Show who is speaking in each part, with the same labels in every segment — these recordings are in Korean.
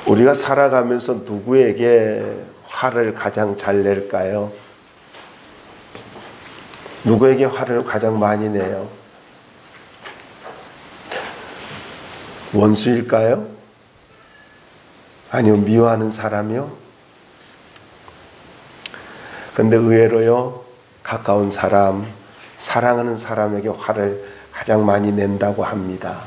Speaker 1: 우리가 살아가면서 누구에게 화를 가장 잘 낼까요? 누구에게 화를 가장 많이 내요? 원수일까요? 아니요, 미워하는 사람이요? 근데 의외로요, 가까운 사람, 사랑하는 사람에게 화를 가장 많이 낸다고 합니다.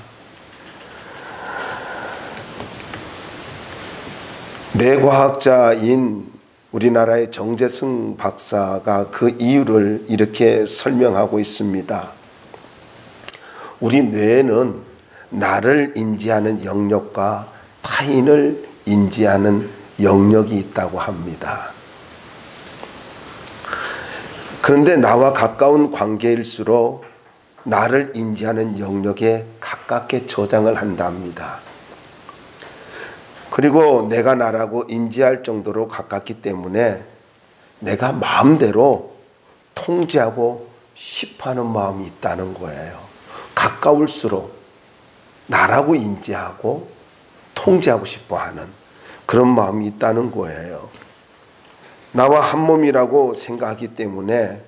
Speaker 1: 뇌과학자인 우리나라의 정재승 박사가 그 이유를 이렇게 설명하고 있습니다. 우리 뇌에는 나를 인지하는 영역과 타인을 인지하는 영역이 있다고 합니다. 그런데 나와 가까운 관계일수록 나를 인지하는 영역에 가깝게 저장을 한답니다. 그리고 내가 나라고 인지할 정도로 가깝기 때문에 내가 마음대로 통제하고 싶어하는 마음이 있다는 거예요. 가까울수록 나라고 인지하고 통제하고 싶어하는 그런 마음이 있다는 거예요. 나와 한 몸이라고 생각하기 때문에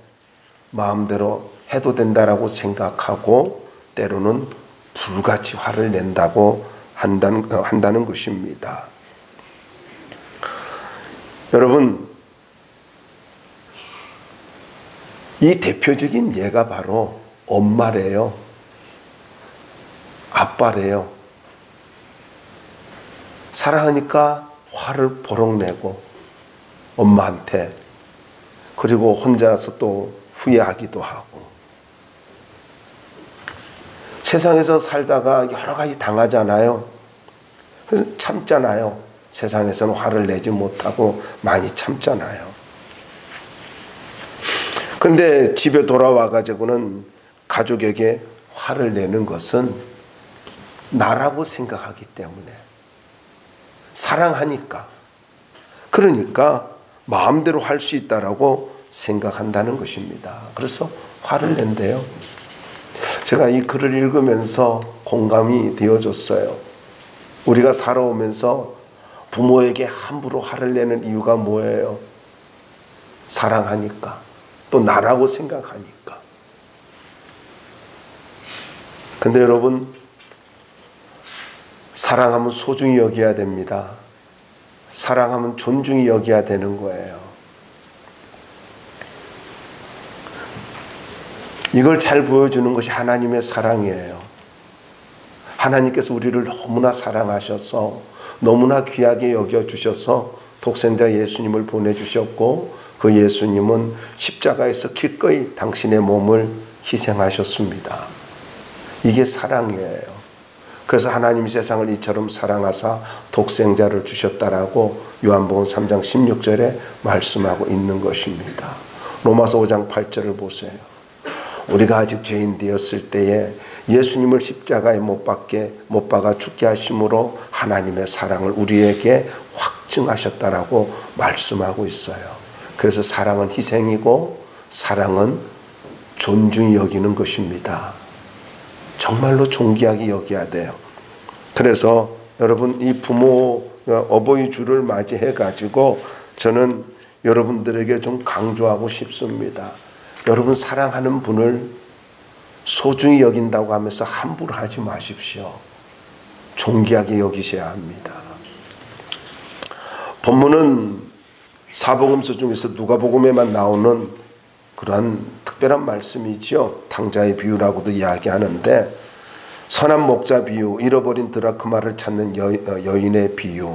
Speaker 1: 마음대로 해도 된다라고 생각하고 때로는 불같이 화를 낸다고 한다는 것입니다. 여러분, 이 대표적인 예가 바로 엄마래요. 아빠래요. 사랑하니까 화를 버럭 내고 엄마한테, 그리고 혼자서 또 후회하기도 하고, 세상에서 살다가 여러 가지 당하잖아요. 그래서 참잖아요. 세상에서는 화를 내지 못하고 많이 참잖아요. 근데 집에 돌아와 가지고는 가족에게 화를 내는 것은 나라고 생각하기 때문에, 사랑하니까, 그러니까 마음대로 할 수 있다라고 생각한다는 것입니다. 그래서 화를 낸대요. 제가 이 글을 읽으면서 공감이 되어졌어요. 우리가 살아오면서 부모에게 함부로 화를 내는 이유가 뭐예요? 사랑하니까, 또 나라고 생각하니까. 근데 여러분, 사랑하면 소중히 여겨야 됩니다. 사랑하면 존중히 여겨야 되는 거예요. 이걸 잘 보여주는 것이 하나님의 사랑이에요. 하나님께서 우리를 너무나 사랑하셔서 너무나 귀하게 여겨주셔서 독생자 예수님을 보내주셨고, 그 예수님은 십자가에서 기꺼이 당신의 몸을 희생하셨습니다. 이게 사랑이에요. 그래서 하나님이 세상을 이처럼 사랑하사 독생자를 주셨다라고 요한복음 3장 16절에 말씀하고 있는 것입니다. 로마서 5장 8절을 보세요. 우리가 아직 죄인 되었을 때에 예수님을 십자가에 못 박아 죽게 하심으로 하나님의 사랑을 우리에게 확증하셨다라고 말씀하고 있어요. 그래서 사랑은 희생이고 사랑은 존중히 여기는 것입니다. 정말로 존귀하게 여겨야 돼요. 그래서 여러분, 이 부모 어버이 주를 맞이해 가지고 저는 여러분들에게 좀 강조하고 싶습니다. 여러분, 사랑하는 분을 소중히 여긴다고 하면서 함부로 하지 마십시오. 존귀하게 여기셔야 합니다. 본문은 사복음서 중에서 누가복음에만 나오는 그러한 특별한 말씀이지요. 탕자의 비유라고도 이야기하는데, 선한 목자 비유, 잃어버린 드라크마를 찾는 여인의 비유,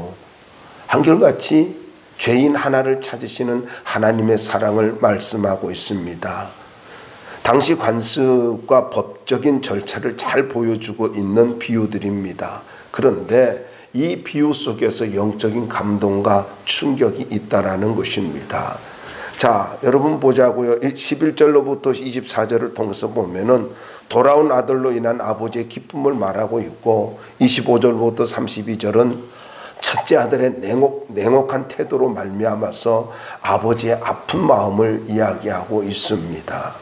Speaker 1: 한결같이 죄인 하나를 찾으시는 하나님의 사랑을 말씀하고 있습니다. 당시 관습과 법적인 절차를 잘 보여주고 있는 비유들입니다. 그런데 이 비유 속에서 영적인 감동과 충격이 있다라는 것입니다. 자, 여러분 보자고요. 11절로부터 24절을 통해서 보면은 돌아온 아들로 인한 아버지의 기쁨을 말하고 있고, 25절부터 32절은 첫째 아들의 냉혹한 태도로 말미암아서 아버지의 아픈 마음을 이야기하고 있습니다.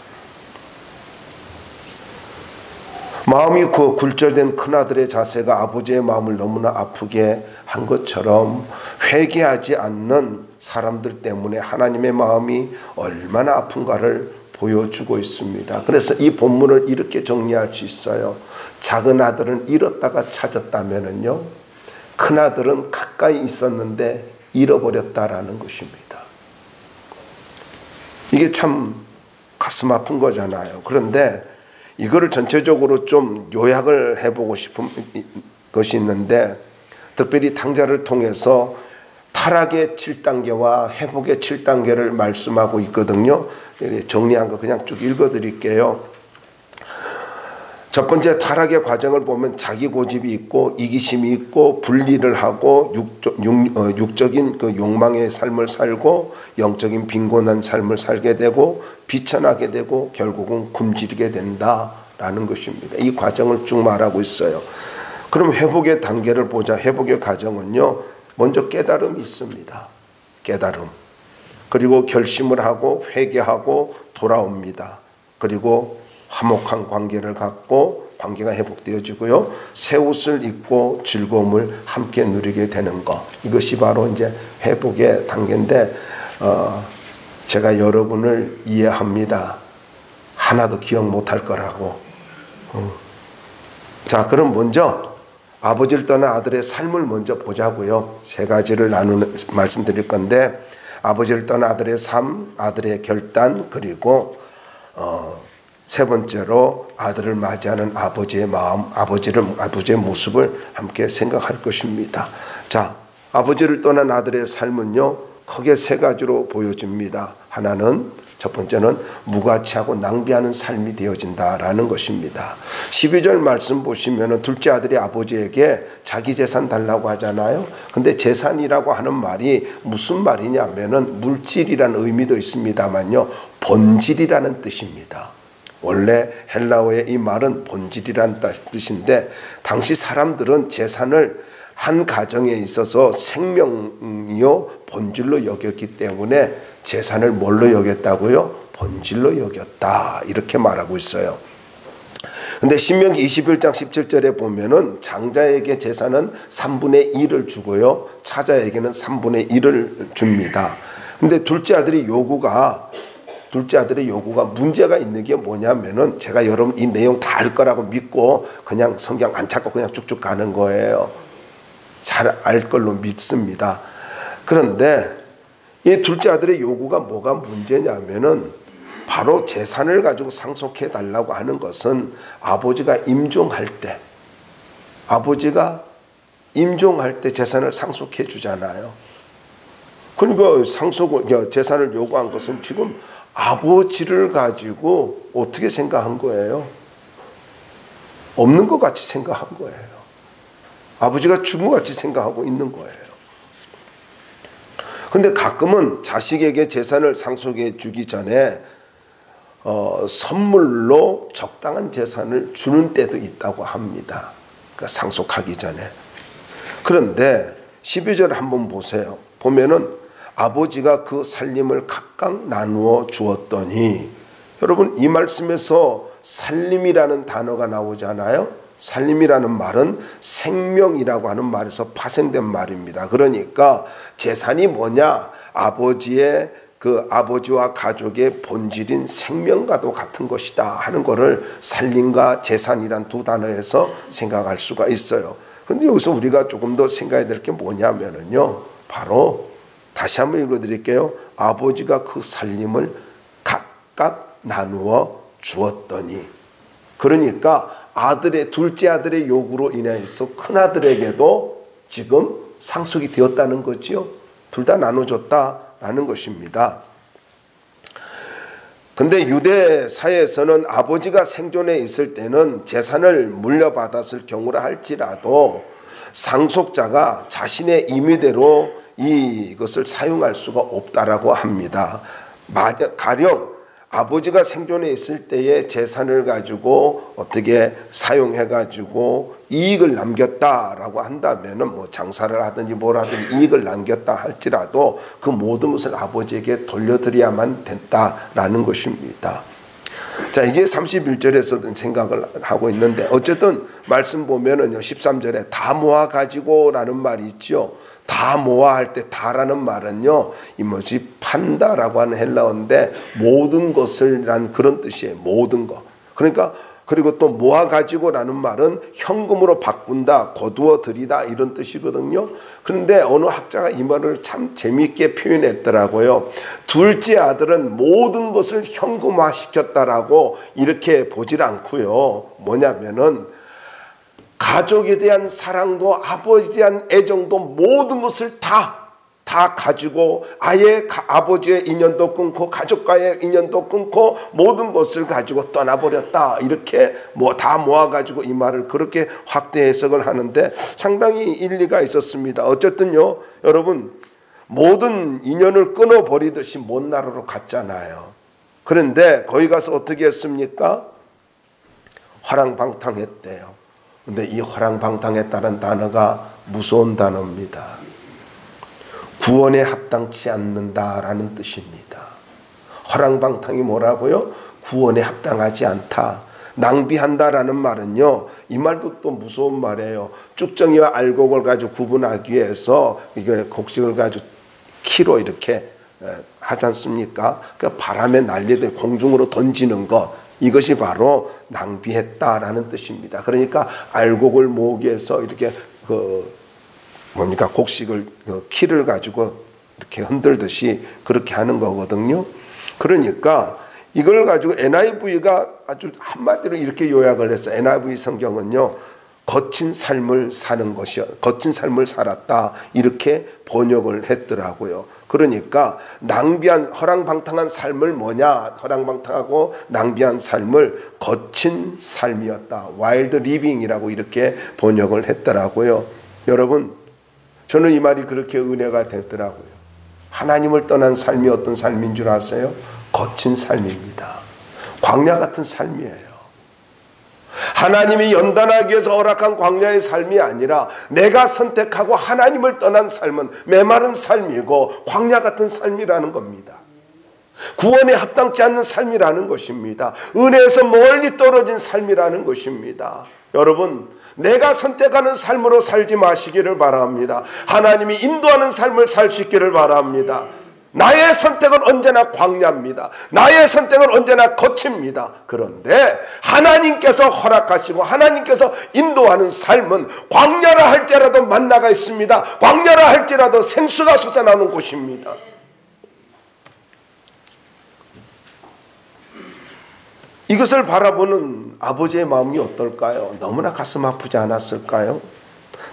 Speaker 1: 마음이 그 굴절된 큰아들의 자세가 아버지의 마음을 너무나 아프게 한 것처럼 회개하지 않는 사람들 때문에 하나님의 마음이 얼마나 아픈가를 보여주고 있습니다. 그래서 이 본문을 이렇게 정리할 수 있어요. 작은 아들은 잃었다가 찾았다면은요, 큰아들은 가까이 있었는데 잃어버렸다라는 것입니다. 이게 참 가슴 아픈 거잖아요. 그런데 이거를 전체적으로 좀 요약을 해보고 싶은 것이 있는데, 특별히 탕자를 통해서 타락의 7단계와 회복의 7단계를 말씀하고 있거든요. 정리한 거 그냥 쭉 읽어드릴게요. 첫 번째 타락의 과정을 보면 자기 고집이 있고 이기심이 있고 분리를 하고 육적인 그 욕망의 삶을 살고 영적인 빈곤한 삶을 살게 되고 비천하게 되고 결국은 굶주리게 된다라는 것입니다. 이 과정을 쭉 말하고 있어요. 그럼 회복의 단계를 보자. 회복의 과정은요, 먼저 깨달음이 있습니다. 깨달음. 그리고 결심을 하고 회개하고 돌아옵니다. 그리고 화목한 관계를 갖고 관계가 회복되어지고요, 새 옷을 입고 즐거움을 함께 누리게 되는 것, 이것이 바로 이제 회복의 단계인데, 제가 여러분을 이해합니다. 하나도 기억 못할 거라고. 자, 그럼 먼저 아버지를 떠난 아들의 삶을 먼저 보자고요. 세 가지를 말씀드릴 건데, 아버지를 떠난 아들의 삶, 아들의 결단, 그리고 세 번째로 아들을 맞이하는 아버지의 마음, 아버지의 모습을 함께 생각할 것입니다. 자, 아버지를 떠난 아들의 삶은요, 크게 세 가지로 보여집니다. 하나는, 첫 번째는 무가치하고 낭비하는 삶이 되어진다라는 것입니다. 12절 말씀 보시면은 둘째 아들이 아버지에게 자기 재산 달라고 하잖아요. 근데 재산이라고 하는 말이 무슨 말이냐면은 물질이라는 의미도 있습니다만요, 본질이라는 뜻입니다. 원래 헬라어의 이 말은 본질이라는 뜻인데, 당시 사람들은 재산을 한 가정에 있어서 생명이요 본질로 여겼기 때문에 재산을 뭘로 여겼다고요? 본질로 여겼다, 이렇게 말하고 있어요. 근데 신명기 21장 17절에 보면은 장자에게 재산은 3분의 1을 주고요, 차자에게는 3분의 1을 줍니다. 근데 둘째 아들의 요구가 문제가 있는 게 뭐냐면은, 제가 여러분 이 내용 다 알 거라고 믿고 그냥 성경 안 찾고 그냥 쭉쭉 가는 거예요. 잘 알 걸로 믿습니다. 그런데 이 둘째 아들의 요구가 뭐가 문제냐면은, 바로 재산을 가지고 상속해 달라고 하는 것은 아버지가 임종할 때 재산을 상속해 주잖아요. 그러니까 재산을 요구한 것은 지금 아버지를 가지고 어떻게 생각한 거예요? 없는 것 같이 생각한 거예요. 아버지가 죽은 것 같이 생각하고 있는 거예요. 근데 가끔은 자식에게 재산을 상속해 주기 전에 선물로 적당한 재산을 주는 때도 있다고 합니다. 그러니까 상속하기 전에. 그런데 12절 한번 보세요. 보면은 아버지가 그 살림을 각각 나누어 주었더니, 여러분 이 말씀에서 살림이라는 단어가 나오잖아요. 살림이라는 말은 생명이라고 하는 말에서 파생된 말입니다. 그러니까 재산이 뭐냐? 아버지와 가족의 본질인 생명과도 같은 것이다 하는 것을 살림과 재산이란 두 단어에서 생각할 수가 있어요. 그런데 여기서 우리가 조금 더 생각해야 될 게 뭐냐면은요, 바로 다시 한번 읽어드릴게요. 아버지가 그 살림을 각각 나누어 주었더니, 그러니까 둘째 아들의 요구로 인해서 큰아들에게도 지금 상속이 되었다는 거지요. 둘 다 나눠줬다라는 것입니다. 근데 유대 사회에서는 아버지가 생존해 있을 때는 재산을 물려받았을 경우라 할지라도 상속자가 자신의 임의대로 이것을 사용할 수가 없다라고 합니다. 가령 아버지가 생존해 있을 때의 재산을 가지고 어떻게 사용해 가지고 이익을 남겼다라고 한다면은 뭐 장사를 하든지 뭘 하든지 이익을 남겼다 할지라도 그 모든 것을 아버지에게 돌려드려야만 된다라는 것입니다. 자, 이게 31절에서든 생각을 하고 있는데, 어쨌든 말씀 보면은요 13절에 다 모아 가지고 라는 말이 있죠. 다 모아 할 때 다라는 말은요 이 뭐지 판다라고 하는 헬라어인데 모든 것을 란 그런 뜻이에요. 모든 것. 그러니까 그리고 또 모아가지고라는 말은 현금으로 바꾼다, 거두어 들이다 이런 뜻이거든요. 그런데 어느 학자가 이 말을 참 재미있게 표현했더라고요. 둘째 아들은 모든 것을 현금화 시켰다라고 이렇게 보질 않고요. 뭐냐면은 가족에 대한 사랑도 아버지에 대한 애정도 모든 것을 다 가지고 아예 아버지의 인연도 끊고 가족과의 인연도 끊고 모든 것을 가지고 떠나버렸다. 이렇게 다 모아가지고 이 말을 그렇게 확대 해석을 하는데 상당히 일리가 있었습니다. 어쨌든요 여러분 모든 인연을 끊어버리듯이 먼 나라로 갔잖아요. 그런데 거기 가서 어떻게 했습니까? 화랑방탕했대요. 근데 이 화랑방탕했다는 단어가 무서운 단어입니다. 구원에 합당치 않는다라는 뜻입니다. 화랑방탕이 뭐라고요? 구원에 합당하지 않다. 낭비한다라는 말은요. 이 말도 또 무서운 말이에요. 쭉정이와 알곡을 가지고 구분하기 위해서 이게 곡식을 가지고 키로 이렇게 하지 않습니까? 그러니까 바람에 날리듯 공중으로 던지는 것. 이것이 바로 낭비했다라는 뜻입니다. 그러니까 알곡을 모으기 위해서 이렇게 곡식을 키를 가지고 이렇게 흔들듯이 그렇게 하는 거거든요. 그러니까 이걸 가지고 NIV가 아주 한마디로 이렇게 요약을 했어요. NIV 성경은요. 거친 삶을 사는 것이요. 거친 삶을 살았다. 이렇게 번역을 했더라고요. 그러니까 낭비한 허랑방탕한 삶을 뭐냐? 허랑방탕하고 낭비한 삶을 거친 삶이었다. 와일드 리빙이라고 이렇게 번역을 했더라고요. 여러분 저는 이 말이 그렇게 은혜가 됐더라고요. 하나님을 떠난 삶이 어떤 삶인 줄 아세요? 거친 삶입니다. 광야 같은 삶이에요. 하나님이 연단하기 위해서 허락한 광야의 삶이 아니라 내가 선택하고 하나님을 떠난 삶은 메마른 삶이고 광야 같은 삶이라는 겁니다. 구원에 합당치 않는 삶이라는 것입니다. 은혜에서 멀리 떨어진 삶이라는 것입니다. 여러분 내가 선택하는 삶으로 살지 마시기를 바랍니다. 하나님이 인도하는 삶을 살 수 있기를 바랍니다. 나의 선택은 언제나 광야입니다. 나의 선택은 언제나 거칩니다. 그런데 하나님께서 허락하시고 하나님께서 인도하는 삶은 광야라 할지라도 만나가 있습니다. 광야라 할지라도 생수가 솟아나는 곳입니다. 이것을 바라보는 아버지의 마음이 어떨까요? 너무나 가슴 아프지 않았을까요?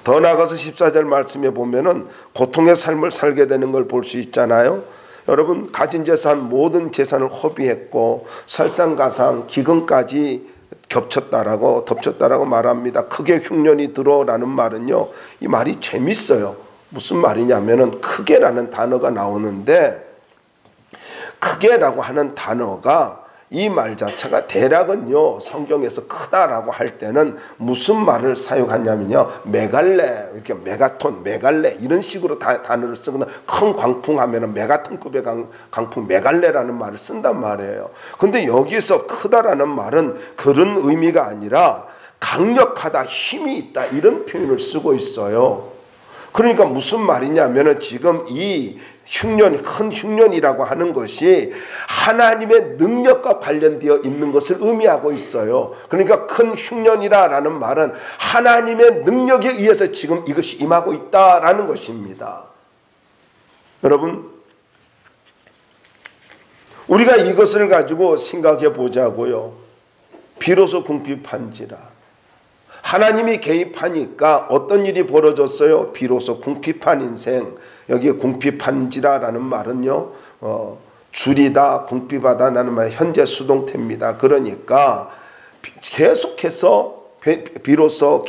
Speaker 1: 더 나아가서 14절 말씀에 보면은 고통의 삶을 살게 되는 걸 볼 수 있잖아요. 여러분 가진 재산 모든 재산을 허비했고 설상가상 기근까지 덮쳤다라고 말합니다. 크게 흉년이 들어라는 말은요. 이 말이 재밌어요. 무슨 말이냐면은 크게라는 단어가 나오는데 크게라고 하는 단어가 이 말 자체가 대략은요 성경에서 크다라고 할 때는 무슨 말을 사용하냐면요 메갈레 이렇게 메가톤 메갈레 이런 식으로 단어를 쓰거나 큰 광풍하면은 메가톤급의 강풍 메갈레라는 말을 쓴단 말이에요. 근데 여기서 크다라는 말은 그런 의미가 아니라 강력하다 힘이 있다 이런 표현을 쓰고 있어요. 그러니까 무슨 말이냐면은 지금 이 흉년, 큰 흉년이라고 하는 것이 하나님의 능력과 관련되어 있는 것을 의미하고 있어요. 그러니까 큰 흉년이라는 말은 하나님의 능력에 의해서 지금 이것이 임하고 있다라는 것입니다. 여러분, 우리가 이것을 가지고 생각해 보자고요. 비로소 궁핍한지라. 하나님이 개입하니까 어떤 일이 벌어졌어요? 비로소 궁핍한 인생. 여기에 궁핍한지라라는 말은요. 줄이다, 궁핍하다라는 말 현재 수동태입니다. 그러니까 계속해서 비로소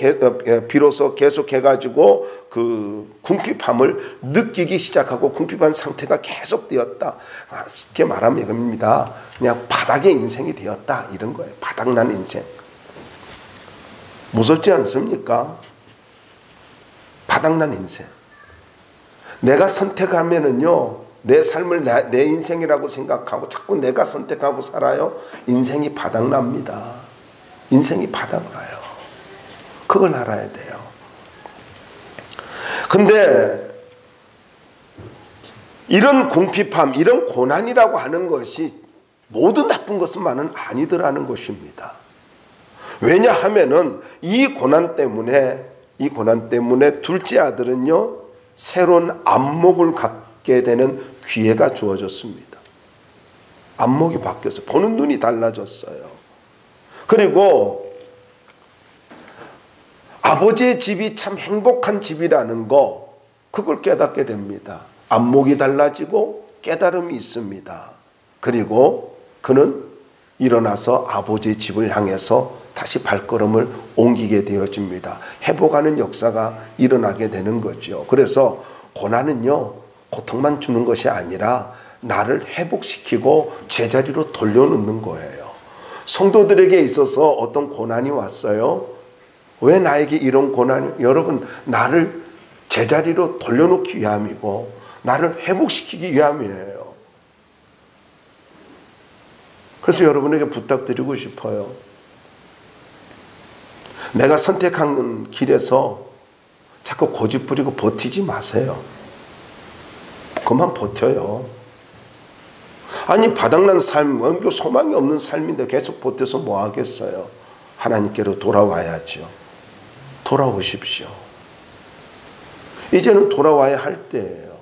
Speaker 1: 계속해가지고 그 궁핍함을 느끼기 시작하고 궁핍한 상태가 계속되었다. 쉽게 말하면 이겁니다. 그냥 바닥의 인생이 되었다 이런 거예요. 바닥난 인생. 무섭지 않습니까? 바닥난 인생. 내가 선택하면은요 내 삶을 내 인생이라고 생각하고 자꾸 내가 선택하고 살아요. 인생이 바닥납니다. 인생이 바닥나요. 그걸 알아야 돼요. 근데 이런 궁핍함, 이런 고난이라고 하는 것이 모두 나쁜 것만은 아니더라는 것입니다. 왜냐하면은 이 고난 때문에 둘째 아들은요, 새로운 안목을 갖게 되는 기회가 주어졌습니다. 안목이 바뀌었어요. 보는 눈이 달라졌어요. 그리고 아버지의 집이 참 행복한 집이라는 거, 그걸 깨닫게 됩니다. 안목이 달라지고 깨달음이 있습니다. 그리고 그는 일어나서 아버지의 집을 향해서 다시 발걸음을 옮기게 되어집니다. 회복하는 역사가 일어나게 되는 거죠. 그래서 고난은요, 고통만 주는 것이 아니라 나를 회복시키고 제자리로 돌려놓는 거예요. 성도들에게 있어서 어떤 고난이 왔어요. 왜 나에게 이런 고난이? 여러분, 나를 제자리로 돌려놓기 위함이고 나를 회복시키기 위함이에요. 그래서 여러분에게 부탁드리고 싶어요. 내가 선택한 길에서 자꾸 고집 부리고 버티지 마세요. 그만 버텨요. 아니, 바닥난 삶, 소망이 없는 삶인데 계속 버텨서 뭐 하겠어요? 하나님께로 돌아와야죠. 돌아오십시오. 이제는 돌아와야 할 때예요.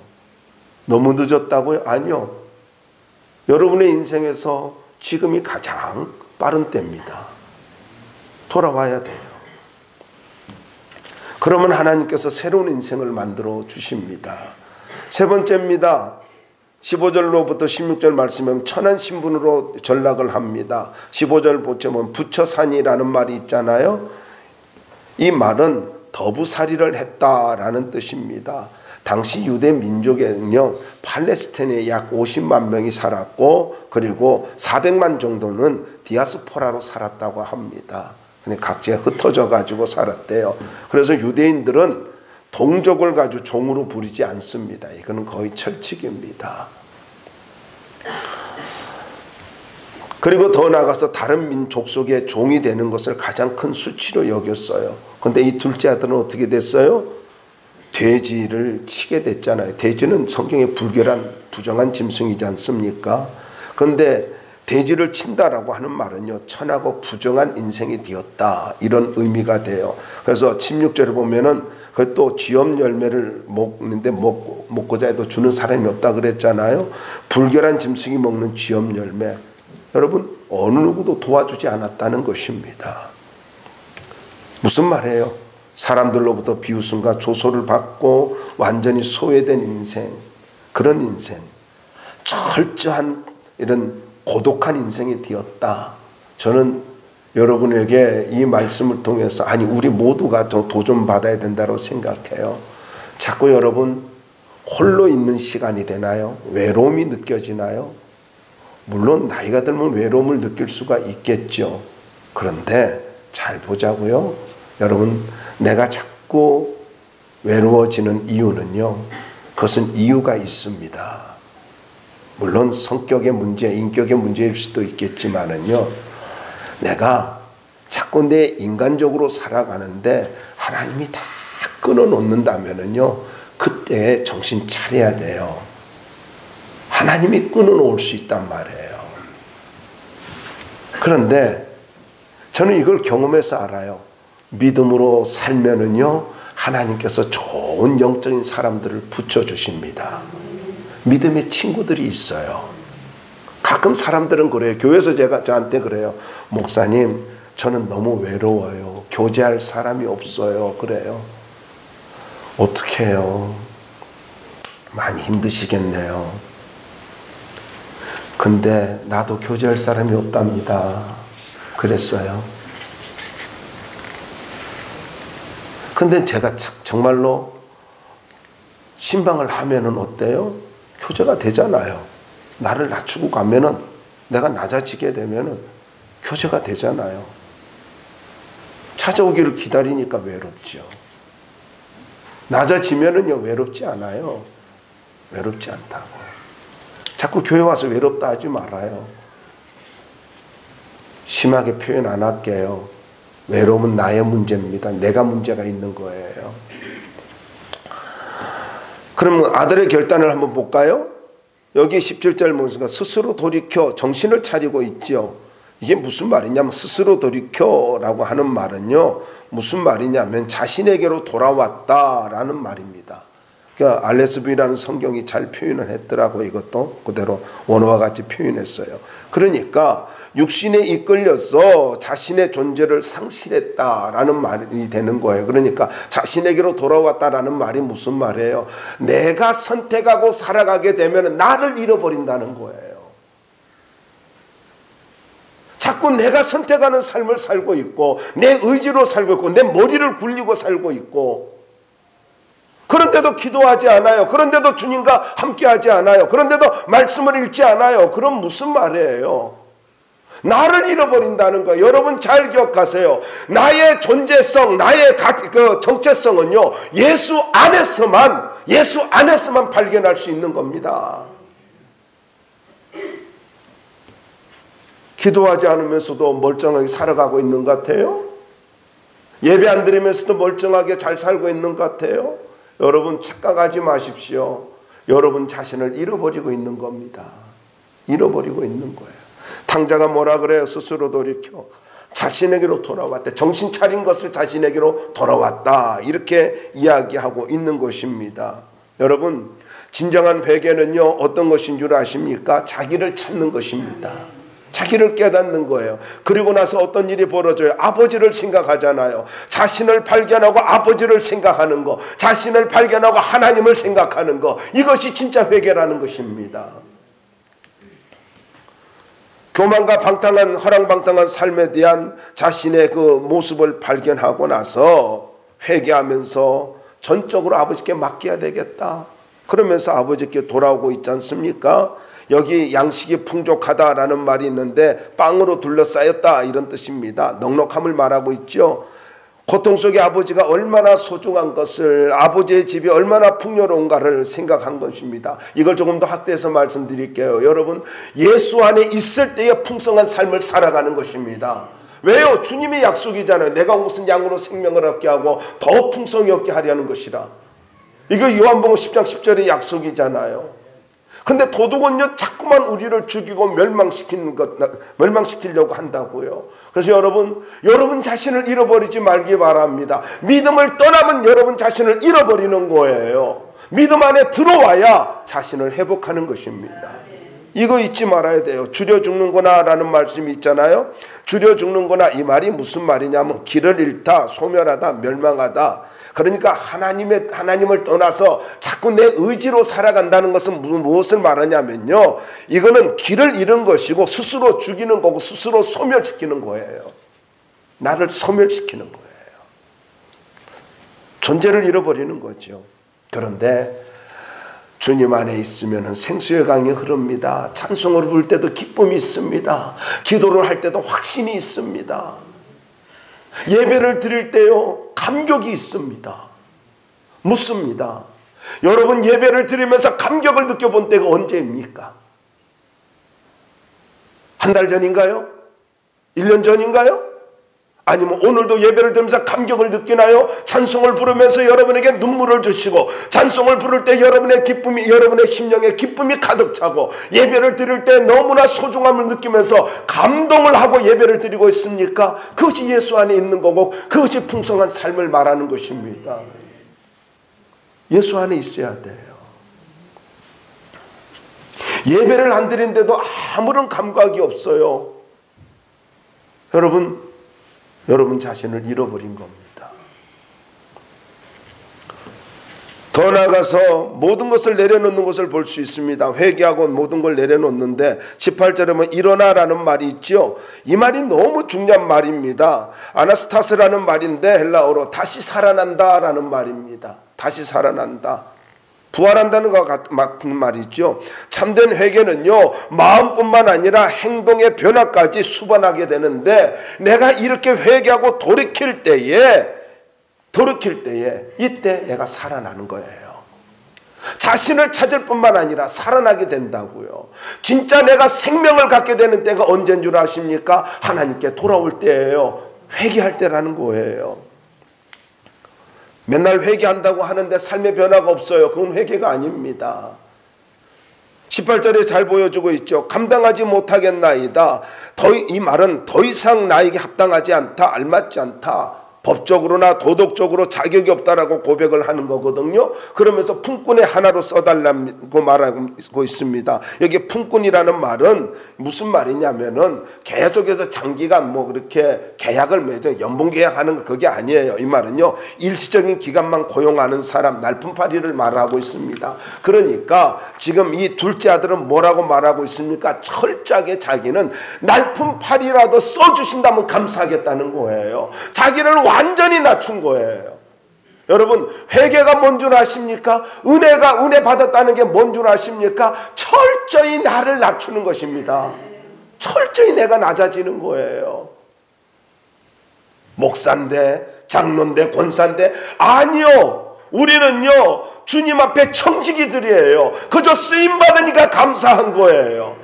Speaker 1: 너무 늦었다고요? 아니요. 여러분의 인생에서 지금이 가장 빠른 때입니다. 돌아와야 돼요. 그러면 하나님께서 새로운 인생을 만들어 주십니다. 세 번째입니다. 15절로부터 16절 말씀은 천한 신분으로 전락을 합니다. 15절 보면 부처산이라는 말이 있잖아요. 이 말은 더부살이를 했다라는 뜻입니다. 당시 유대 민족에는요, 팔레스타인에 약 50만 명이 살았고, 그리고 400만 정도는 디아스포라로 살았다고 합니다. 각지에 흩어져 가지고 살았대요. 그래서 유대인들은 동족을 가지고 종으로 부리지 않습니다. 이거는 거의 철칙입니다. 그리고 더 나아가서 다른 민족 속의 종이 되는 것을 가장 큰 수치로 여겼어요. 그런데 이 둘째 아들은 어떻게 됐어요? 돼지를 치게 됐잖아요. 돼지는 성경의 불결한 부정한 짐승이지 않습니까? 그런데 돼지를 친다라고 하는 말은요, 천하고 부정한 인생이 되었다, 이런 의미가 돼요. 그래서 16절에 보면은 또 쥐염 열매를 먹는데 먹고자 해도 주는 사람이 없다 그랬잖아요. 불결한 짐승이 먹는 쥐염 열매, 여러분, 어느 누구도 도와주지 않았다는 것입니다. 무슨 말이에요? 사람들로부터 비웃음과 조소를 받고 완전히 소외된 인생, 그런 인생, 철저한 이런 고독한 인생이 되었다. 저는 여러분에게 이 말씀을 통해서, 아니, 우리 모두가 더 도전받아야 된다고 생각해요. 자꾸 여러분 홀로 있는 시간이 되나요? 외로움이 느껴지나요? 물론 나이가 들면 외로움을 느낄 수가 있겠죠. 그런데 잘 보자고요. 여러분, 내가 자꾸 외로워지는 이유는요, 그것은 이유가 있습니다. 물론 성격의 문제, 인격의 문제일 수도 있겠지만은요, 내가 자꾸 내 인간적으로 살아가는데 하나님이 다 끊어놓는다면은요, 그때 정신 차려야 돼요. 하나님이 끊어놓을 수 있단 말이에요. 그런데 저는 이걸 경험해서 알아요. 믿음으로 살면은요, 하나님께서 좋은 영적인 사람들을 붙여주십니다. 믿음의 친구들이 있어요. 가끔 사람들은 그래요. 교회에서 저한테 그래요. 목사님, 저는 너무 외로워요. 교제할 사람이 없어요. 그래요. 어떻게 해요? 많이 힘드시겠네요. 근데 나도 교제할 사람이 없답니다. 그랬어요. 근데 제가 정말로 신방을 하면은 어때요? 교제가 되잖아요. 나를 낮추고 가면은, 내가 낮아지게 되면은 교제가 되잖아요. 찾아오기를 기다리니까 외롭죠. 낮아지면은요, 외롭지 않아요. 외롭지 않다고. 자꾸 교회 와서 외롭다 하지 말아요. 심하게 표현 안 할게요. 외로움은 나의 문제입니다. 내가 문제가 있는 거예요. 그럼 아들의 결단을 한번 볼까요? 여기 17절 보니까 스스로 돌이켜 정신을 차리고 있죠. 이게 무슨 말이냐면 스스로 돌이켜라고 하는 말은요. 무슨 말이냐면 자신에게로 돌아왔다라는 말입니다. 그러니까 RSV라는 성경이 잘 표현을 했더라고요. 이것도 그대로 원어와 같이 표현했어요. 그러니까 육신에 이끌려서 자신의 존재를 상실했다라는 말이 되는 거예요. 그러니까 자신에게로 돌아왔다라는 말이 무슨 말이에요? 내가 선택하고 살아가게 되면 나를 잃어버린다는 거예요. 자꾸 내가 선택하는 삶을 살고 있고 내 의지로 살고 있고 내 머리를 굴리고 살고 있고 그런데도 기도하지 않아요. 그런데도 주님과 함께하지 않아요. 그런데도 말씀을 읽지 않아요. 그럼 무슨 말이에요? 나를 잃어버린다는 거예요. 여러분 잘 기억하세요. 나의 존재성, 나의 정체성은요. 예수 안에서만 발견할 수 있는 겁니다. 기도하지 않으면서도 멀쩡하게 살아가고 있는 것 같아요? 예배 안 드리면서도 멀쩡하게 잘 살고 있는 것 같아요? 여러분 착각하지 마십시오. 여러분 자신을 잃어버리고 있는 겁니다. 잃어버리고 있는 거예요. 탕자가 뭐라 그래요? 스스로 돌이켜 자신에게로 돌아왔다. 정신 차린 것을 자신에게로 돌아왔다. 이렇게 이야기하고 있는 것입니다. 여러분 진정한 회개는요. 어떤 것인 줄 아십니까? 자기를 찾는 것입니다. 자기를 깨닫는 거예요. 그리고 나서 어떤 일이 벌어져요? 아버지를 생각하잖아요. 자신을 발견하고 아버지를 생각하는 거, 자신을 발견하고 하나님을 생각하는 거, 이것이 진짜 회개라는 것입니다. 교만과 방탕한 허랑방탕한 삶에 대한 자신의 그 모습을 발견하고 나서 회개하면서 전적으로 아버지께 맡겨야 되겠다. 그러면서 아버지께 돌아오고 있지 않습니까? 여기 양식이 풍족하다라는 말이 있는데 빵으로 둘러싸였다 이런 뜻입니다. 넉넉함을 말하고 있죠. 고통 속에 아버지가 얼마나 소중한 것을, 아버지의 집이 얼마나 풍요로운가를 생각한 것입니다. 이걸 조금 더 확대해서 말씀드릴게요. 여러분 예수 안에 있을 때의 풍성한 삶을 살아가는 것입니다. 왜요? 주님의 약속이잖아요. 내가 온 것은 양으로 생명을 얻게 하고 더 풍성히 얻게 하려는 것이라. 이거 요한복음 10장 10절의 약속이잖아요. 근데 도둑은요 자꾸만 우리를 죽이고 멸망시키려고 한다고요. 그래서 여러분 자신을 잃어버리지 말기 바랍니다. 믿음을 떠나면 여러분 자신을 잃어버리는 거예요. 믿음 안에 들어와야 자신을 회복하는 것입니다. 이거 잊지 말아야 돼요. 줄여 죽는구나 라는 말씀이 있잖아요. 줄여 죽는구나 이 말이 무슨 말이냐면 길을 잃다, 소멸하다, 멸망하다. 그러니까 하나님을 떠나서 자꾸 내 의지로 살아간다는 것은 무엇을 말하냐면요. 이거는 길을 잃은 것이고 스스로 죽이는 거고 스스로 소멸시키는 거예요. 나를 소멸시키는 거예요. 존재를 잃어버리는 거죠. 그런데 주님 안에 있으면 생수의 강이 흐릅니다. 찬송을 부를 때도 기쁨이 있습니다. 기도를 할 때도 확신이 있습니다. 예배를 드릴 때요 감격이 있습니다. 묻습니다. 여러분 예배를 드리면서 감격을 느껴본 때가 언제입니까? 한 달 전인가요? 1년 전인가요? 아니면 오늘도 예배를 드리면서 감격을 느끼나요? 찬송을 부르면서 여러분에게 눈물을 주시고 찬송을 부를 때 여러분의 기쁨이, 여러분의 심령에 기쁨이 가득 차고 예배를 드릴 때 너무나 소중함을 느끼면서 감동을 하고 예배를 드리고 있습니까? 그것이 예수 안에 있는 거고 그것이 풍성한 삶을 말하는 것입니다. 예수 안에 있어야 돼요. 예배를 안 드린데도 아무런 감각이 없어요. 여러분 자신을 잃어버린 겁니다. 더 나아가서 모든 것을 내려놓는 것을 볼 수 있습니다. 회개하고 모든 걸 내려놓는데 18절에 보면 일어나라는 말이 있죠. 이 말이 너무 중요한 말입니다. 아나스타스라는 말인데 헬라어로 다시 살아난다라는 말입니다. 다시 살아난다. 부활한다는 것 같은 말이죠. 참된 회개는요 마음뿐만 아니라 행동의 변화까지 수반하게 되는데 내가 이렇게 회개하고 돌이킬 때에 이때 내가 살아나는 거예요. 자신을 찾을 뿐만 아니라 살아나게 된다고요. 진짜 내가 생명을 갖게 되는 때가 언제인 줄 아십니까? 하나님께 돌아올 때예요. 회개할 때라는 거예요. 맨날 회개한다고 하는데 삶의 변화가 없어요. 그건 회개가 아닙니다. 18절에 잘 보여주고 있죠. 감당하지 못하겠나이다. 이 말은 더 이상 나에게 합당하지 않다, 알맞지 않다, 법적으로나 도덕적으로 자격이 없다라고 고백을 하는 거거든요. 그러면서 품꾼의 하나로 써달라고 말하고 있습니다. 여기 품꾼이라는 말은 무슨 말이냐면은 계속해서 장기간 뭐 그렇게 계약을 맺어 연봉 계약하는 거 그게 아니에요. 이 말은요, 일시적인 기간만 고용하는 사람, 날품팔이를 말하고 있습니다. 그러니까 지금 이 둘째 아들은 뭐라고 말하고 있습니까? 철저하게 자기는 날품팔이라도 써주신다면 감사하겠다는 거예요. 자기를 완전히 낮춘 거예요. 여러분, 회개가 뭔 줄 아십니까? 은혜 받았다는 게 뭔 줄 아십니까? 철저히 나를 낮추는 것입니다. 철저히 내가 낮아지는 거예요. 목사인데, 장로인데, 권사인데, 아니요. 우리는요, 주님 앞에 청지기들이에요. 그저 쓰임받으니까 감사한 거예요.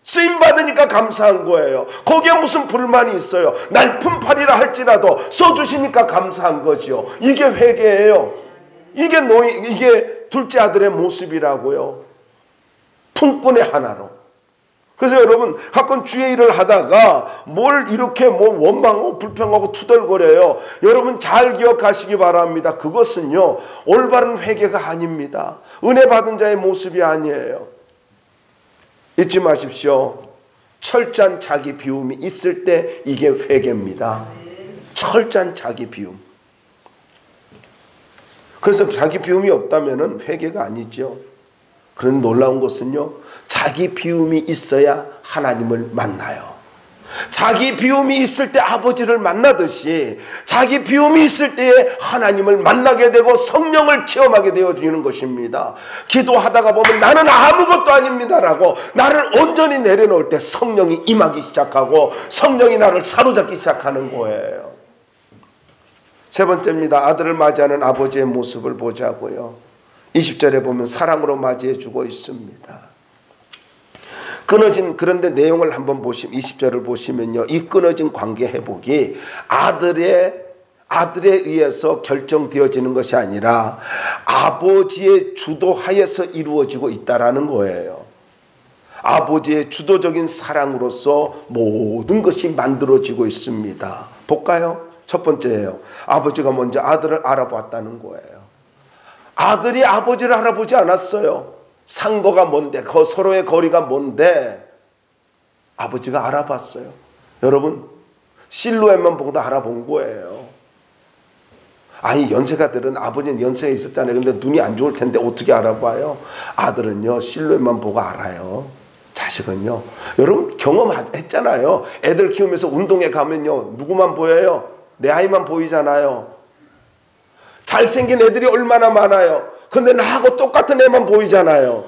Speaker 1: 쓰임받으니까 감사한 거예요. 거기에 무슨 불만이 있어요? 날품팔이라 할지라도 써주시니까 감사한 거지요. 이게 회개예요. 이게 둘째 아들의 모습이라고요. 품꾼의 하나로. 그래서 여러분, 가끔 주의 일을 하다가 뭘 이렇게 뭐 원망하고 불평하고 투덜거려요. 여러분 잘 기억하시기 바랍니다. 그것은요, 올바른 회개가 아닙니다. 은혜 받은 자의 모습이 아니에요. 잊지 마십시오. 철저한 자기 비움이 있을 때 이게 회개입니다. 철저한 자기 비움. 그래서 자기 비움이 없다면 회개가 아니죠. 그런 놀라운 것은요, 자기 비움이 있어야 하나님을 만나요. 자기 비움이 있을 때 아버지를 만나듯이 자기 비움이 있을 때에 하나님을 만나게 되고 성령을 체험하게 되어지는 것입니다. 기도하다가 보면 나는 아무것도 아닙니다라고 나를 온전히 내려놓을 때 성령이 임하기 시작하고 성령이 나를 사로잡기 시작하는 거예요. 세 번째입니다. 아들을 맞이하는 아버지의 모습을 보자고요. 20절에 보면 사랑으로 맞이해 주고 있습니다. 그런데 내용을 한번 보시면 20절을 보시면요, 이 끊어진 관계 회복이 아들에 의해서 결정되어지는 것이 아니라 아버지의 주도하에서 이루어지고 있다라는 거예요. 아버지의 주도적인 사랑으로서 모든 것이 만들어지고 있습니다. 볼까요? 첫 번째예요. 아버지가 먼저 아들을 알아봤다는 거예요. 아들이 아버지를 알아보지 않았어요. 상거가 뭔데, 서로의 거리가 뭔데, 아버지가 알아봤어요. 여러분, 실루엣만 보고도 알아본 거예요. 아니, 연세가들은 아버지는 연세가 있었잖아요. 근데 눈이 안 좋을 텐데 어떻게 알아봐요? 아들은요, 실루엣만 보고 알아요. 자식은요. 여러분 경험했잖아요. 애들 키우면서 운동회 가면요, 누구만 보여요? 내 아이만 보이잖아요. 잘생긴 애들이 얼마나 많아요. 근데 나하고 똑같은 애만 보이잖아요.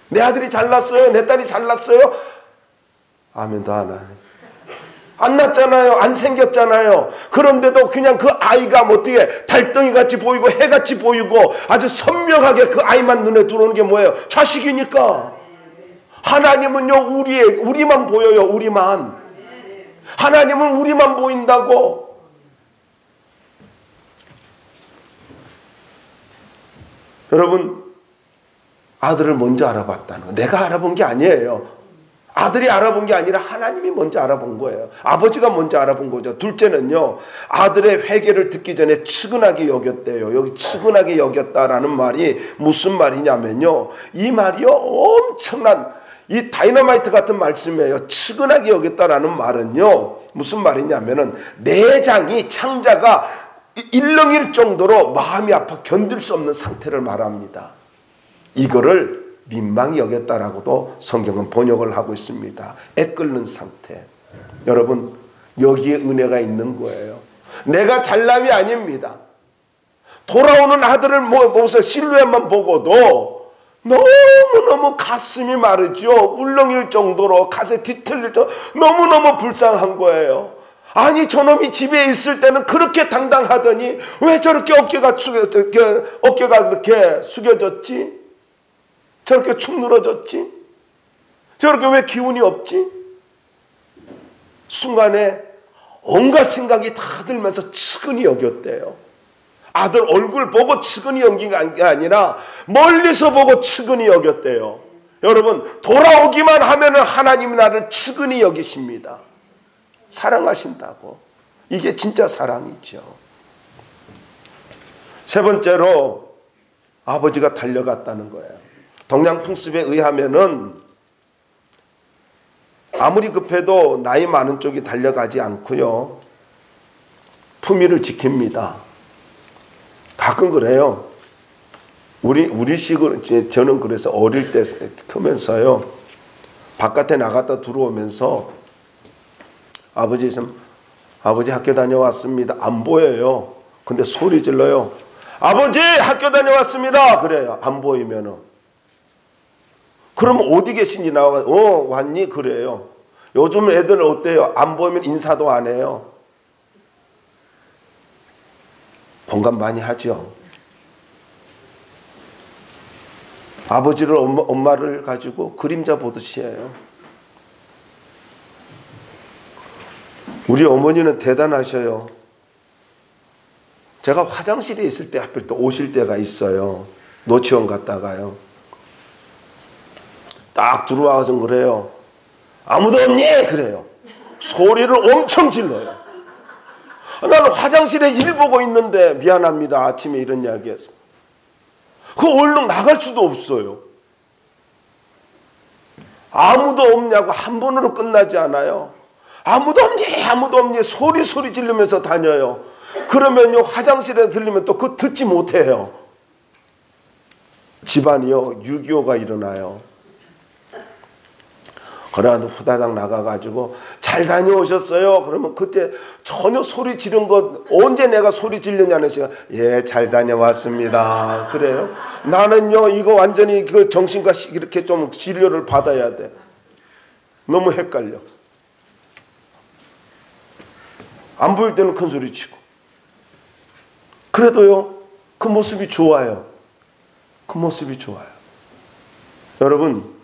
Speaker 1: 내 아들이 잘났어요? 내 딸이 잘났어요? 아멘도 안 하네. 안 났잖아요. 안 생겼잖아요. 그런데도 그냥 그 아이가 어떻게 달덩이같이 보이고 해같이 보이고 아주 선명하게 그 아이만 눈에 들어오는 게 뭐예요? 자식이니까. 하나님은요, 우리만 보여요. 우리만. 하나님은 우리만 보인다고. 여러분, 아들을 먼저 알아봤다는 거. 내가 알아본 게 아니에요. 아들이 알아본 게 아니라 하나님이 먼저 알아본 거예요. 아버지가 먼저 알아본 거죠. 둘째는요, 아들의 회개를 듣기 전에 측은하게 여겼대요. 여기 측은하게 여겼다라는 말이 무슨 말이냐면요, 이 말이요, 엄청난 이 다이너마이트 같은 말씀이에요. 측은하게 여겼다라는 말은요, 무슨 말이냐면은 내장이, 창자가 일렁일 정도로 마음이 아파 견딜 수 없는 상태를 말합니다. 이거를 민망히 여겼다라고도 성경은 번역을 하고 있습니다. 애끓는 상태. 여러분, 여기에 은혜가 있는 거예요. 내가 잘남이 아닙니다. 돌아오는 아들을 보고서 실루엣만 보고도 너무너무 가슴이 마르죠. 울렁일 정도로 가슴이 뒤틀릴 정도로 너무너무 불쌍한 거예요. 아니 저놈이 집에 있을 때는 그렇게 당당하더니 왜 저렇게 어깨가 그렇게 숙여졌지? 저렇게 축 늘어졌지? 저렇게 왜 기운이 없지? 순간에 온갖 생각이 다 들면서 측은히 여겼대요. 아들 얼굴 보고 측은히 여긴 게 아니라 멀리서 보고 측은히 여겼대요. 여러분 돌아오기만 하면 하나님이 나를 측은히 여기십니다. 사랑하신다고. 이게 진짜 사랑이죠. 세 번째로 아버지가 달려갔다는 거예요. 동양풍습에 의하면은 아무리 급해도 나이 많은 쪽이 달려가지 않고요. 품위를 지킵니다. 가끔 그래요. 우리식으로 저는 그래서 어릴 때 크면서요. 바깥에 나갔다 들어오면서 아버지 학교 다녀왔습니다. 안 보여요. 근데 소리 질러요. 아버지 학교 다녀왔습니다. 그래요. 안 보이면은. 그러면 어디 계신지 나와가 왔니? 그래요. 요즘 애들 어때요? 안 보이면 인사도 안 해요. 공감 많이 하죠. 아버지를 엄마를 가지고 그림자 보듯이 해요. 우리 어머니는 대단하셔요. 제가 화장실에 있을 때 하필 또 오실 때가 있어요. 노치원 갔다가요. 딱 들어와서 그래요. 아무도 없니? 그래요. 소리를 엄청 질러요. 나는 화장실에 일 보고 있는데 미안합니다. 아침에 이런 이야기해서. 그 얼른 나갈 수도 없어요. 아무도 없냐고 한 번으로 끝나지 않아요. 아무도 없니? 아무도 없니? 소리 지르면서 다녀요. 그러면요 화장실에 들리면 또 그거 듣지 못해요. 집안이요 6.25가 일어나요. 그러나 후다닥 나가가지고 잘 다녀오셨어요? 그러면 그때 전혀 소리 지른 것 언제 내가 소리 질르냐는 시간 예 잘 다녀왔습니다. 그래요? 나는요 이거 완전히 그 정신과 이렇게 좀 진료를 받아야 돼. 너무 헷갈려. 안 보일 때는 큰 소리 치고. 그래도요 그 모습이 좋아요. 그 모습이 좋아요. 여러분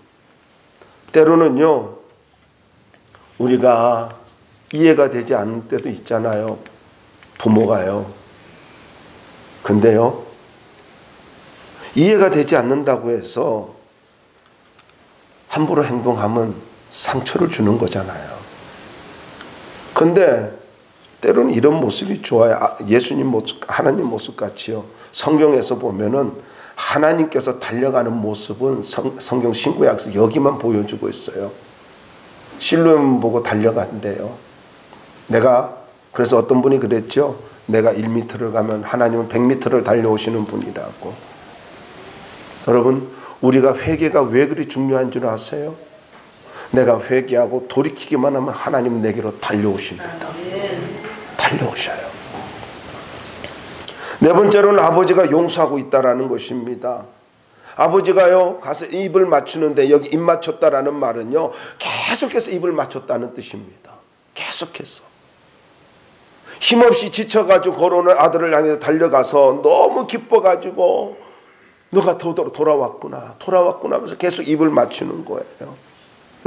Speaker 1: 때로는요 우리가 이해가 되지 않는 때도 있잖아요. 부모가요. 근데요 이해가 되지 않는다고 해서 함부로 행동하면 상처를 주는 거잖아요. 근데 때로는 이런 모습이 좋아요. 예수님 모습, 하나님 모습 같이요. 성경에서 보면은 하나님께서 달려가는 모습은 성경 신구약에서 여기만 보여주고 있어요. 실로암 보고 달려간대요. 그래서 어떤 분이 그랬죠. 내가 1m를 가면 하나님은 100m를 달려오시는 분이라고. 여러분 우리가 회개가 왜 그리 중요한 줄 아세요? 내가 회개하고 돌이키기만 하면 하나님은 내게로 달려오십니다. 달려오셔요. 네 번째로는 아버지가 용서하고 있다라는 것입니다. 아버지가요 가서 입을 맞추는데 여기 입 맞췄다라는 말은요 계속해서 입을 맞췄다는 뜻입니다. 계속해서 힘없이 지쳐가지고 걸어오는 아들을 향해서 달려가서 너무 기뻐가지고 너가 돌아왔구나 하면서 계속 입을 맞추는 거예요.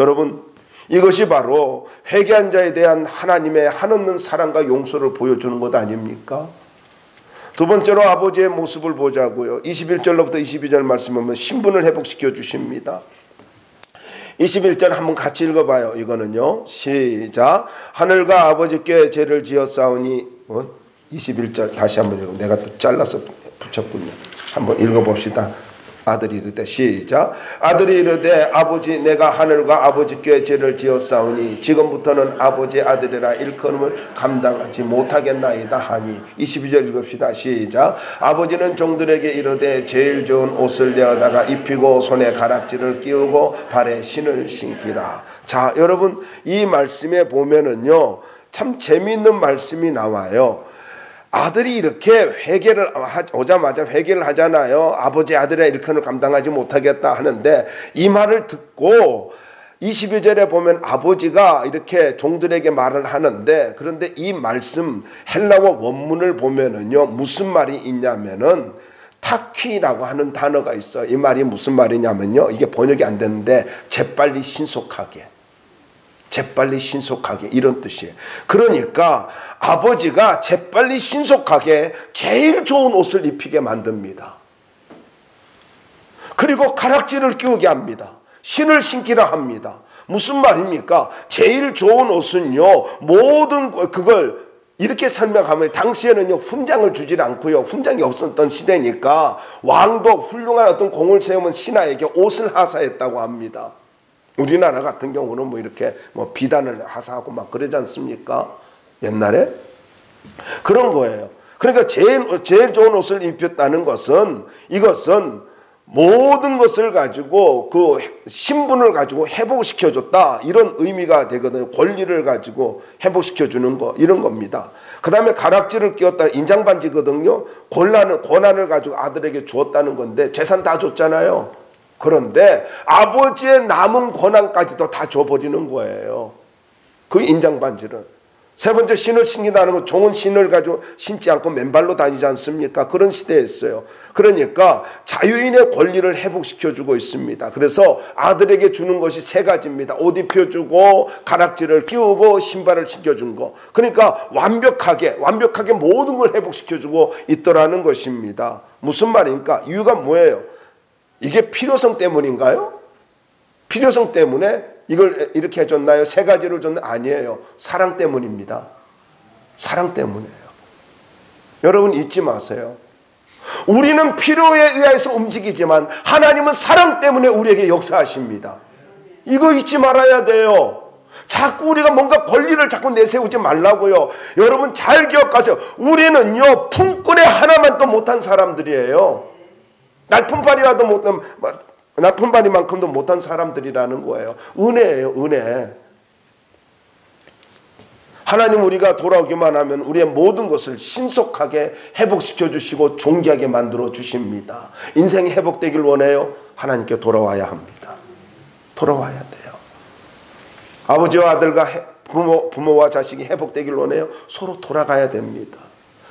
Speaker 1: 여러분 이것이 바로 회개한 자에 대한 하나님의 한없는 사랑과 용서를 보여주는 것 아닙니까? 두 번째로 아버지의 모습을 보자고요. 21절로부터 22절 말씀 보면 신분을 회복시켜 주십니다. 21절 한번 같이 읽어봐요. 이거는요. 시작. 하늘과 아버지께 죄를 지었사오니 21절 다시 한번 읽어. 내가 또 잘라서 붙였군요. 한번 읽어봅시다. 아들이 이르되 시작. 아들이 이르되 아버지 내가 하늘과 아버지께 죄를 지었사오니 지금부터는 아버지 아들이라 일컬음을 감당하지 못하겠나이다 하니 22절 읽읍시다. 시작. 아버지는 종들에게 이르되 제일 좋은 옷을 내어다가 입히고 손에 가락지를 끼우고 발에 신을 신기라. 자 여러분 이 말씀에 보면은요 참 재미있는 말씀이 나와요. 아들이 이렇게 오자마자 회개를 하잖아요. 아버지 아들의 일컬음을 감당하지 못하겠다 하는데 이 말을 듣고 22절에 보면 아버지가 이렇게 종들에게 말을 하는데, 그런데 이 말씀 헬라어 원문을 보면은요, 무슨 말이 있냐면은 타키라고 하는 단어가 있어요. 이 말이 무슨 말이냐면요, 이게 번역이 안 되는데 재빨리 신속하게, 재빨리 신속하게 이런 뜻이에요. 그러니까 아버지가 재빨리 신속하게 제일 좋은 옷을 입히게 만듭니다. 그리고 가락지를 끼우게 합니다. 신을 신기라 합니다. 무슨 말입니까? 제일 좋은 옷은요, 모든 그걸 이렇게 설명하면, 당시에는요 훈장을 주질 않고요, 훈장이 없었던 시대니까 왕도 훌륭한 어떤 공을 세우면 신하에게 옷을 하사했다고 합니다. 우리나라 같은 경우는 뭐 이렇게 뭐 비단을 하사하고 막 그러지 않습니까? 옛날에 그런 거예요. 그러니까 제일 좋은 옷을 입혔다는 것은, 이것은 모든 것을 가지고 그 신분을 가지고 회복시켜줬다, 이런 의미가 되거든요. 권리를 가지고 회복시켜주는 거, 이런 겁니다. 그 다음에 가락지를 끼웠다, 인장반지거든요. 권한을 가지고 아들에게 주었다는 건데, 재산 다 줬잖아요. 그런데 아버지의 남은 권한까지도 다 줘버리는 거예요, 그 인장반지를. 세 번째, 신을 신긴다는 건 종은 신을 가지고 신지 않고 맨발로 다니지 않습니까? 그런 시대였어요. 그러니까 자유인의 권리를 회복시켜주고 있습니다. 그래서 아들에게 주는 것이 세 가지입니다. 옷 입혀주고, 가락지를 끼우고, 신발을 신겨준 거. 그러니까 완벽하게 모든 걸 회복시켜주고 있더라는 것입니다. 무슨 말입니까? 이유가 뭐예요? 이게 필요성 때문인가요? 필요성 때문에 이걸 이렇게 해줬나요? 세 가지를 줬나요? 아니에요. 사랑 때문입니다. 사랑 때문이에요. 여러분 잊지 마세요. 우리는 필요에 의해서 움직이지만 하나님은 사랑 때문에 우리에게 역사하십니다. 이거 잊지 말아야 돼요. 자꾸 우리가 뭔가 권리를 자꾸 내세우지 말라고요. 여러분 잘 기억하세요. 우리는요 품꾼의 하나만도 못한 사람들이에요. 나쁜바리만큼도 못한 사람들이라는 거예요. 은혜예요, 은혜. 하나님 우리가 돌아오기만 하면 우리의 모든 것을 신속하게 회복시켜 주시고 존귀하게 만들어 주십니다. 인생이 회복되길 원해요? 하나님께 돌아와야 합니다. 돌아와야 돼요. 아버지와 아들과 부모와 자식이 회복되길 원해요? 서로 돌아가야 됩니다.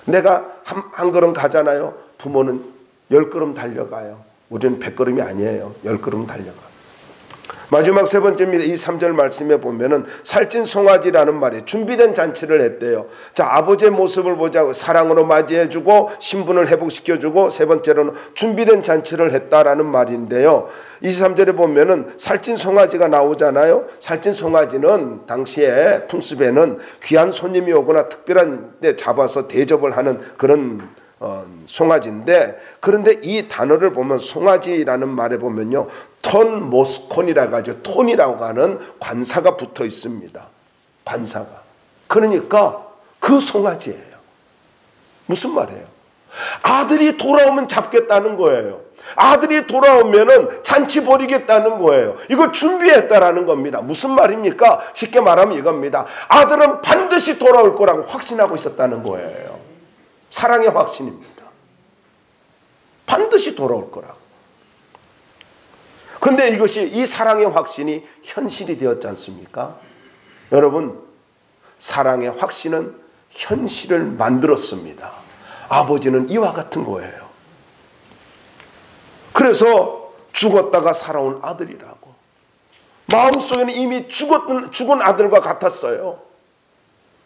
Speaker 1: 내가 한 걸음 가잖아요. 부모는 10걸음 달려가요. 우리는 100걸음이 아니에요. 10걸음 달려가. 마지막 세 번째입니다. 이 3절 말씀에 보면은 살찐 송아지라는 말이 준비된 잔치를 했대요. 자, 아버지의 모습을 보자고 사랑으로 맞이해주고 신분을 회복시켜주고, 세 번째로는 준비된 잔치를 했다라는 말인데요. 23절에 보면은 살찐 송아지가 나오잖아요. 살찐 송아지는 당시에 풍습에는 귀한 손님이 오거나 특별한 때 잡아서 대접을 하는 그런 송아지인데, 그런데 이 단어를 보면 송아지라는 말에 보면요 톤 모스콘이라고 하죠. 톤이라고 하는 관사가 붙어 있습니다. 관사가. 그러니까 그 송아지예요. 무슨 말이에요? 아들이 돌아오면 잡겠다는 거예요. 아들이 돌아오면은 잔치 벌이겠다는 거예요. 이거 준비했다라는 겁니다. 무슨 말입니까? 쉽게 말하면 이겁니다. 아들은 반드시 돌아올 거라고 확신하고 있었다는 거예요. 사랑의 확신입니다. 반드시 돌아올 거라고. 근데 이것이, 이 사랑의 확신이 현실이 되었지 않습니까? 여러분, 사랑의 확신은 현실을 만들었습니다. 아버지는 이와 같은 거예요. 그래서 죽었다가 살아온 아들이라고. 마음속에는 이미 죽은 아들과 같았어요.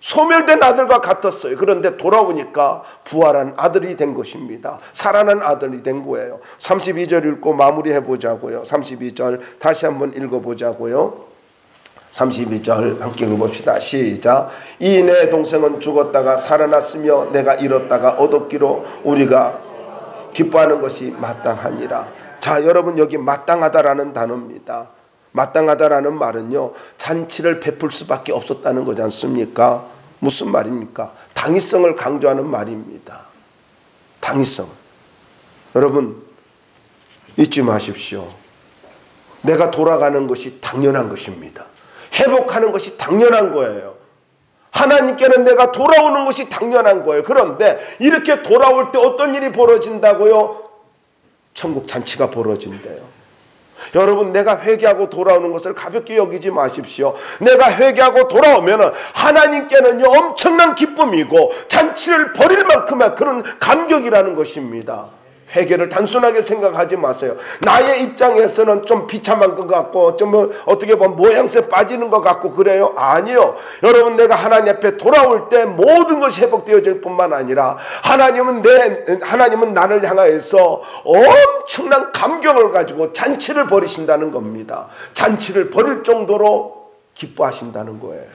Speaker 1: 소멸된 아들과 같았어요. 그런데 돌아오니까 부활한 아들이 된 것입니다. 살아난 아들이 된 거예요. 32절 읽고 마무리해 보자고요. 32절 다시 한번 읽어보자고요. 32절 함께 읽어봅시다. 시작. 이 내 동생은 죽었다가 살아났으며 내가 잃었다가 얻었기로 우리가 기뻐하는 것이 마땅하니라. 자, 여러분 여기 마땅하다라는 단어입니다. 마땅하다라는 말은요 잔치를 베풀 수밖에 없었다는 거지 않습니까? 무슨 말입니까? 당위성을 강조하는 말입니다. 당위성. 여러분 잊지 마십시오. 내가 돌아가는 것이 당연한 것입니다. 회복하는 것이 당연한 거예요. 하나님께는 내가 돌아오는 것이 당연한 거예요. 그런데 이렇게 돌아올 때 어떤 일이 벌어진다고요? 천국 잔치가 벌어진대요. 여러분, 내가 회개하고 돌아오는 것을 가볍게 여기지 마십시오. 내가 회개하고 돌아오면 하나님께는요 엄청난 기쁨이고 잔치를 벌일 만큼의 그런 감격이라는 것입니다. 회개를 단순하게 생각하지 마세요. 나의 입장에서는 좀 비참한 것 같고 좀 어떻게 보면 모양새 빠지는 것 같고 그래요? 아니요. 여러분, 내가 하나님 앞에 돌아올 때 모든 것이 회복되어질 뿐만 아니라 하나님은 나를 향하여서 엄청난 감격을 가지고 잔치를 벌이신다는 겁니다. 잔치를 벌일 정도로 기뻐하신다는 거예요.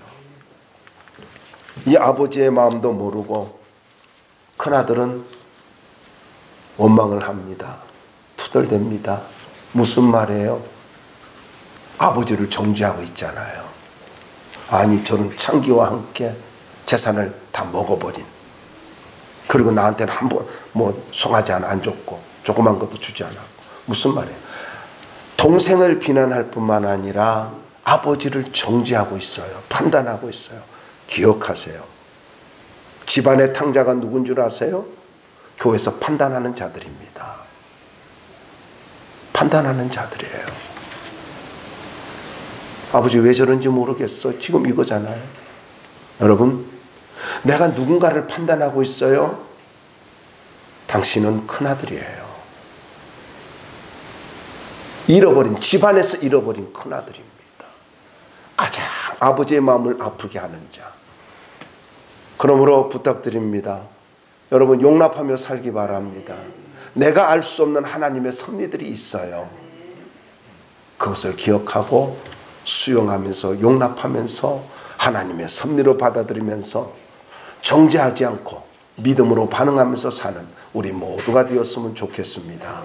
Speaker 1: 이 아버지의 마음도 모르고 큰아들은 원망을 합니다. 투덜댑니다. 무슨 말이에요? 아버지를 정죄하고 있잖아요. 아니, 저는 창기와 함께 재산을 다 먹어버린, 그리고 나한테는 한 번 송아지 하나 안 줬고 조그만 것도 주지 않았고. 무슨 말이에요? 동생을 비난할 뿐만 아니라 아버지를 정죄하고 있어요. 판단하고 있어요. 기억하세요. 집안의 탕자가 누군 줄 아세요? 교회에서 판단하는 자들입니다. 판단하는 자들이에요. 아버지 왜 저런지 모르겠어. 지금 이거잖아요. 여러분, 내가 누군가를 판단하고 있어요. 당신은 큰아들이에요. 집안에서 잃어버린 큰아들입니다. 가장 아버지의 마음을 아프게 하는 자. 그러므로 부탁드립니다. 여러분, 용납하며 살기 바랍니다. 내가 알 수 없는 하나님의 섭리들이 있어요. 그것을 기억하고 수용하면서 용납하면서 하나님의 섭리로 받아들이면서 정죄하지 않고 믿음으로 반응하면서 사는 우리 모두가 되었으면 좋겠습니다.